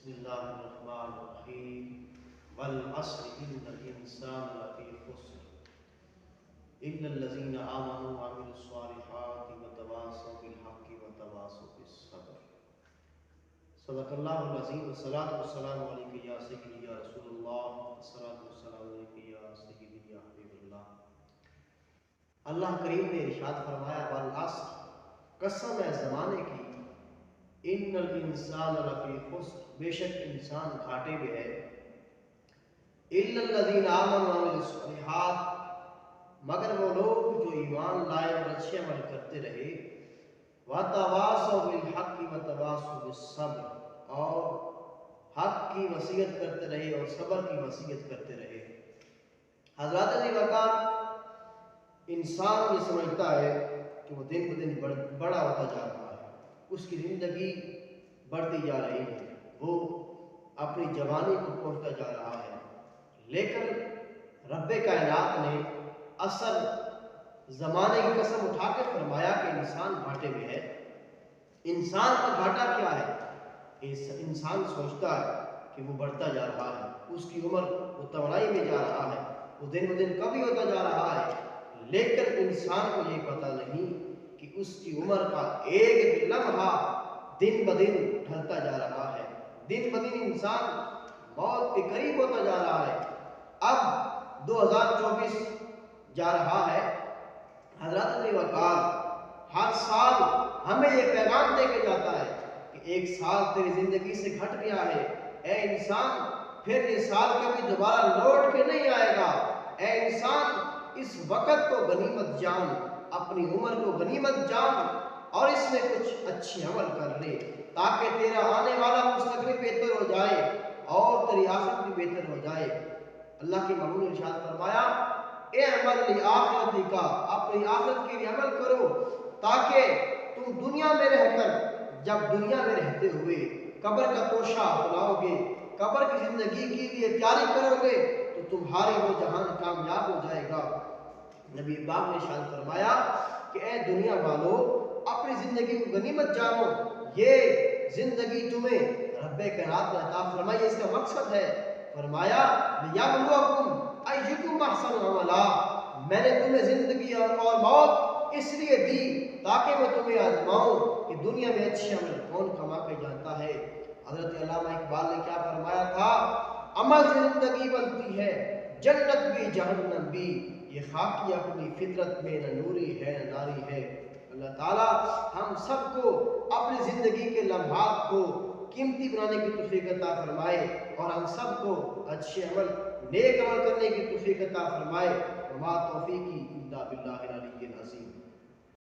بسم اللہ الرحمن الرحیم والعصر ان الانسان لفی خسر الا الذین آمنوا وعملوا الصالحات وتواصوا بالحق وتواصوا بالصبر۔ صدق اللہ العظیم والصلاۃ والسلام علیک یا سیدی یا رسول اللہ، والصلاۃ والسلام علیک یا سیدی یا حبیب اللہ۔ اللہ کریم نے ارشاد فرمایا والعصر، قسم ہے زمانے کی، ان الانسان لفی خسر، بے شک انسان گھاٹے میں ہے، الا الذین آمنوا وعملوا الصالحات، مگر وہ لوگ جو ایمان لائے اور اچھے عمل کرتے رہے، وتواصوا بالحق وتواصوا بالصبر، اور حق کی وصیت کرتے رہے اور صبر کی وصیت کرتے رہے۔ حضرات علی وقار، انسان یہ سمجھتا ہے کہ وہ دن بدن بڑا ہوتا جا رہا ہے، اس کی زندگی بڑھتی جا رہی ہے، وہ اپنی جوانی کو پہنچتا جا رہا ہے، لیکن رب کائنات نے اصل زمانے کی قسم اٹھا کے فرمایا کہ انسان گھاٹے میں ہے۔ انسان کا گھاٹا کیا ہے؟ انسان سوچتا ہے کہ وہ بڑھتا جا رہا ہے، اس کی عمر وہ توانائی میں جا رہا ہے، وہ دن بدن کبھی ہوتا جا رہا ہے، لیکن انسان کو یہ پتہ نہیں کہ اس کی عمر کا ایک لمحہ دن بدن ڈھلتا جا رہا ہے، دن بدن انسان موت کے قریب ہوتا جا رہا ہے۔ اب 2024 جا رہا ہے۔ حضرات علی وقار، ہر سال ہمیں یہ پیغام دے کے جاتا ہے کہ ایک سال تیری زندگی سے گھٹ گیا ہے، اے انسان پھر یہ سال کبھی دوبارہ لوٹ کے نہیں آئے گا۔ اے انسان، اس وقت کو غنیمت جان، اپنی عمر کو غنیمت جان، اور اس میں کچھ اچھے عمل کر لے تاکہ تیرا آنے والا مستقبل بہتر ہو جائے اور تیری آخرت بھی بہتر ہو جائے۔ اللہ کے محبوب نے ارشاد فرمایا اعمل لآخرتی کا، اپنی آخرت کے لیے عمل کرو تاکہ تم دنیا میں رہ کر، جب دنیا میں رہتے ہوئے قبر کا توشہ بناؤ گے، قبر کی زندگی کے لیے تیاری کرو گے تو تمہاری وہ جہان کامیاب ہو جائے گا۔ نبی پاک نے ارشاد فرمایا کہ اے دنیا والو، اپنی زندگی کو غنیمت جانو، یہ زندگی تمہیں رب کائنات نے عطا فرمائی، اس کا مقصد ہے، فرمایا لِیَبْلُوَکُمْ أَیُّکُمْ أَحْسَنُ عَمَلًا، میں نے تمہیں زندگی اور موت اس لیے دی تاکہ میں تمہیں آزماؤں کہ دنیا میں اچھے عمل کون کما کے جانتا ہے۔ حضرت علامہ اقبال نے کیا فرمایا تھا؟ عمل سے زندگی بنتی ہے، جنت بھی جہنم بھی، یہ خاکی اپنی فطرت میں نہ نوری ہے نہ ناری ہے۔ اللہ تعالیٰ ہم سب کو اپنی زندگی کے لمحات کو قیمتی بنانے کی توفیق عطا فرمائے، اور ہم سب کو اچھے عمل، نیک عمل کرنے کی توفیق عطا فرمائے۔ وما توفیقی الا باللہ العلی العظیم۔